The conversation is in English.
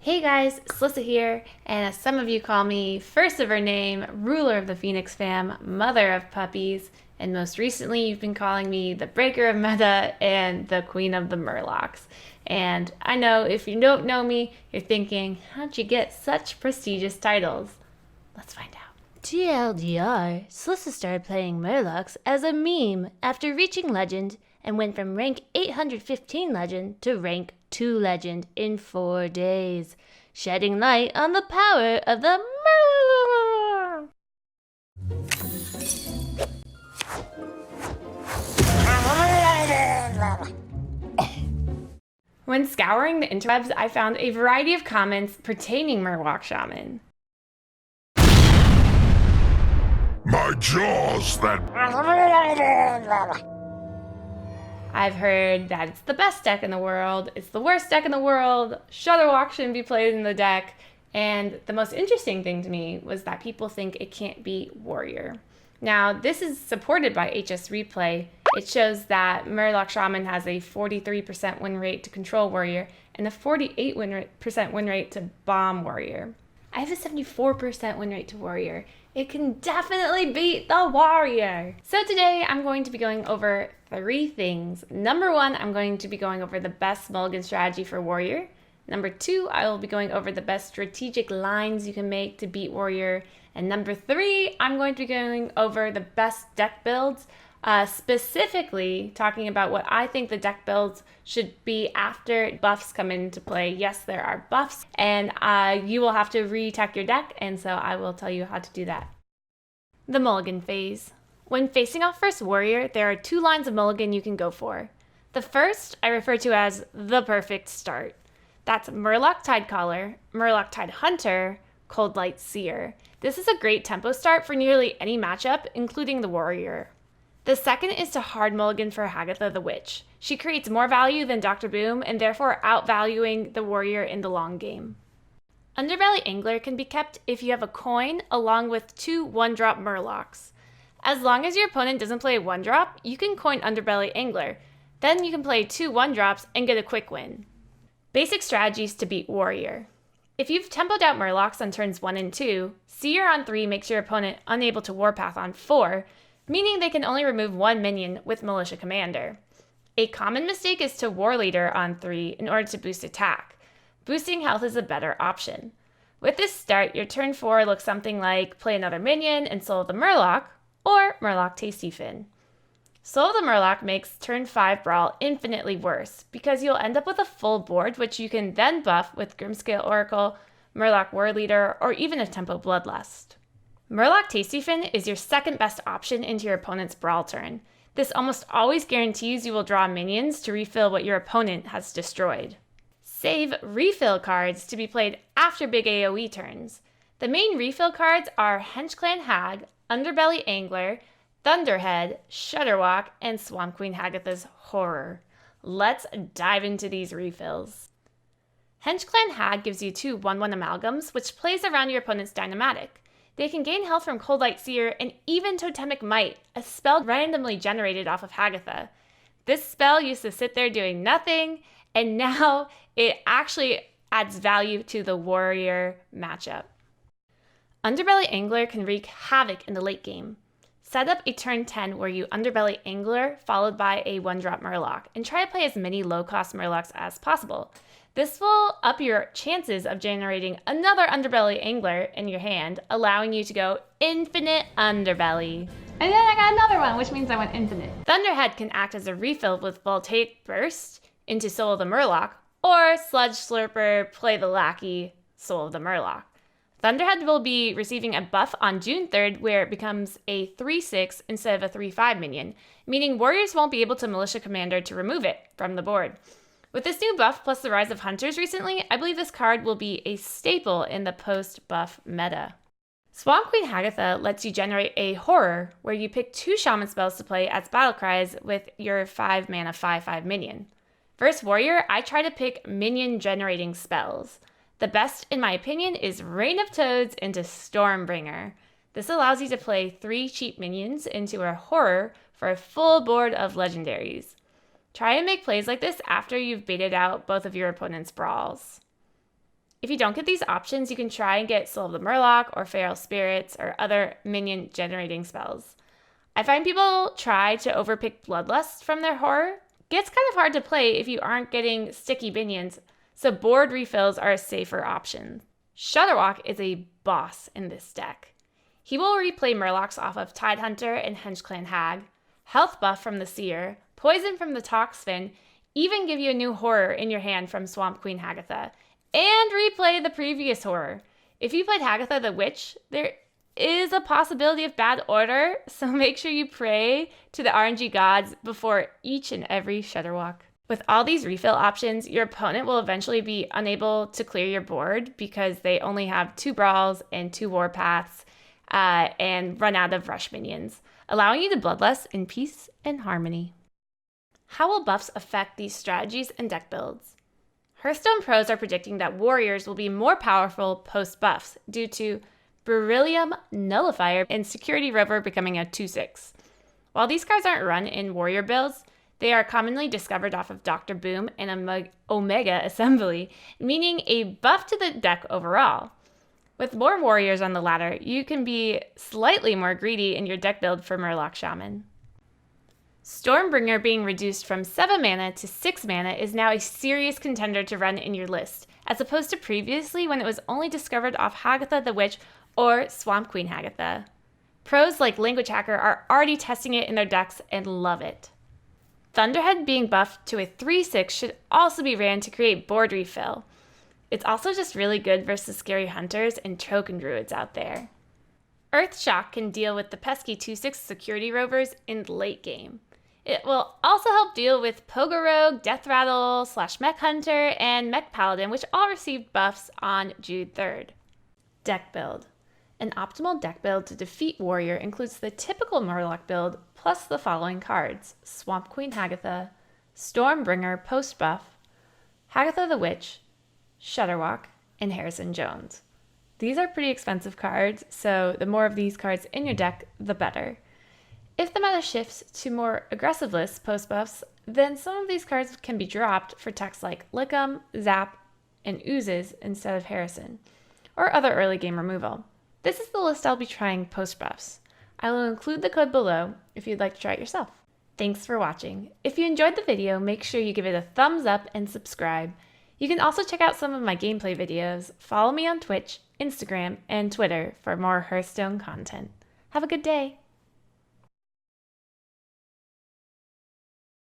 Hey guys, Slysssa here, and as some of you call me, first of her name, ruler of the Phoenix fam, mother of puppies, and most recently you've been calling me the breaker of meta and the queen of the Murlocs. And I know if you don't know me, you're thinking, how'd you get such prestigious titles? Let's find out. TLDR, Slysssa started playing Murlocs as a meme after reaching Legend and went from rank 815 Legend to rank 2 Legend in 4 days, shedding light on the power of the Murloc. When scouring the interwebs, I found a variety of comments pertaining Murloc Shaman. My jaws, that... I've heard that it's the best deck in the world, it's the worst deck in the world, Shutterwalk shouldn't be played in the deck, and the most interesting thing to me was that people think it can't beat Warrior. Now, this is supported by HS Replay. It shows that Murloc Shaman has a 43% win rate to control Warrior and a 48% win rate to bomb Warrior. I have a 74% win rate to Warrior. It can definitely beat the Warrior. So today I'm going to be going over 3 things. Number 1, I'm going to be going over the best Mulligan strategy for Warrior. Number 2, I will be going over the best strategic lines you can make to beat Warrior. And number 3, I'm going to be going over the best deck builds, specifically talking about what I think the deck builds should be after buffs come into play. Yes, there are buffs, and you will have to re-tech your deck, and so I will tell you how to do that. The Mulligan phase. When facing off first Warrior, there are 2 lines of Mulligan you can go for. The first I refer to as the perfect start. That's Murloc Tidecaller, Murloc Tidehunter, Coldlight Seer. This is a great tempo start for nearly any matchup, including the Warrior. The second is to hard mulligan for Hagatha the Witch. She creates more value than Dr. Boom and therefore outvaluing the Warrior in the long game. Underbelly Angler can be kept if you have a coin along with 2 1-drop Murlocs. As long as your opponent doesn't play a 1-drop, you can coin Underbelly Angler. Then you can play 2 1-drops and get a quick win. Basic strategies to beat Warrior. If you've tempoed out Murlocs on turns 1 and 2, Seer on 3 makes your opponent unable to Warpath on 4, meaning they can only remove 1 minion with Militia Commander. A common mistake is to Warleader on 3 in order to boost attack. Boosting health is a better option. With this start, your turn 4 looks something like play another minion and Soul of the Murloc, or Murloc Tastyfin. Soul of the Murloc makes turn 5 Brawl infinitely worse, because you'll end up with a full board which you can then buff with Grimscale Oracle, Murloc Warleader, or even a Tempo Bloodlust. Murloc Tastyfin is your second best option into your opponent's Brawl turn. This almost always guarantees you will draw minions to refill what your opponent has destroyed. Save refill cards to be played after big AoE turns. The main refill cards are Hench-Clan Hag, Underbelly Angler, Thunderhead, Shutterwalk, and Swampqueen Hagatha's Horror. Let's dive into these refills. Hench-Clan Hag gives you 2 1/1 amalgams, which plays around your opponent's Dynamatic. They can gain health from Coldlight Seer and even Totemic Might, a spell randomly generated off of Hagatha. This spell used to sit there doing nothing, and now it actually adds value to the Warrior matchup. Underbelly Angler can wreak havoc in the late game. Set up a turn 10 where you Underbelly Angler followed by a 1-drop Murloc, and try to play as many low-cost Murlocs as possible. This will up your chances of generating another Underbelly Angler in your hand, allowing you to go infinite Underbelly. And then I got another one, which means I went infinite. Thunderhead can act as a refill with Voltaic Burst into Soul of the Murloc, or Sludge Slurper, play the lackey, Soul of the Murloc. Thunderhead will be receiving a buff on June 3rd where it becomes a 3/6 instead of a 3/5 minion, meaning Warriors won't be able to Militia Commander to remove it from the board. With this new buff plus the rise of Hunters recently, I believe this card will be a staple in the post-buff meta. Swampqueen Hagatha lets you generate a Horror, where you pick 2 Shaman spells to play as battle cries with your 5 mana 5/5 minion. Versus Warrior, I try to pick minion generating spells. The best, in my opinion, is Rain of Toads into Stormbringer. This allows you to play 3 cheap minions into a Horror for a full board of legendaries. Try and make plays like this after you've baited out both of your opponent's brawls. If you don't get these options, you can try and get Soul of the Murloc or Feral Spirits or other minion generating spells. I find people try to overpick Bloodlust from their horror. It gets kind of hard to play if you aren't getting sticky minions, so board refills are a safer option. Shudderwock is a boss in this deck. He will replay Murlocs off of Tidehunter and Hench-Clan Hag, health buff from the Seer, poison from the Toxfin, even give you a new horror in your hand from Swampqueen Hagatha, and replay the previous horror. If you played Hagatha the Witch, there is a possibility of bad order, so make sure you pray to the RNG gods before each and every Shudderwock. With all these refill options, your opponent will eventually be unable to clear your board because they only have 2 Brawls and 2 Warpaths and run out of Rush minions, allowing you to Bloodlust in peace and harmony. How will buffs affect these strategies and deck builds? Hearthstone pros are predicting that warriors will be more powerful post-buffs due to Beryllium Nullifier and Security Rover becoming a 2/6. While these cards aren't run in warrior builds, they are commonly discovered off of Dr. Boom and Omega Assembly, meaning a buff to the deck overall. With more warriors on the ladder, you can be slightly more greedy in your deck build for Murloc Shaman. Stormbringer being reduced from 7 mana to 6 mana is now a serious contender to run in your list, as opposed to previously when it was only discovered off Hagatha the Witch or Swampqueen Hagatha. Pros like Language Hacker are already testing it in their decks and love it. Thunderhead being buffed to a 3/6 should also be ran to create board refill. It's also just really good versus scary hunters and token druids out there. Earthshock can deal with the pesky 2/6 security rovers in the late game. It will also help deal with Pogo Rogue, Death Rattle, /Mech Hunter, and Mech Paladin, which all received buffs on June 3rd. Deck build. An optimal deck build to defeat Warrior includes the typical Murloc build plus the following cards: Swampqueen Hagatha, Stormbringer post-buff, Hagatha the Witch, Shudderwock, and Harrison Jones. These are pretty expensive cards, so the more of these cards in your deck, the better. If the meta shifts to more aggressive lists post-buffs, then some of these cards can be dropped for techs like Lickum, Zap, and Oozes instead of Harrison, or other early game removal. This is the list I'll be trying post-buffs. I will include the code below if you'd like to try it yourself. Thanks for watching. If you enjoyed the video, make sure you give it a thumbs up and subscribe. You can also check out some of my gameplay videos. Follow me on Twitch, Instagram, and Twitter for more Hearthstone content. Have a good day!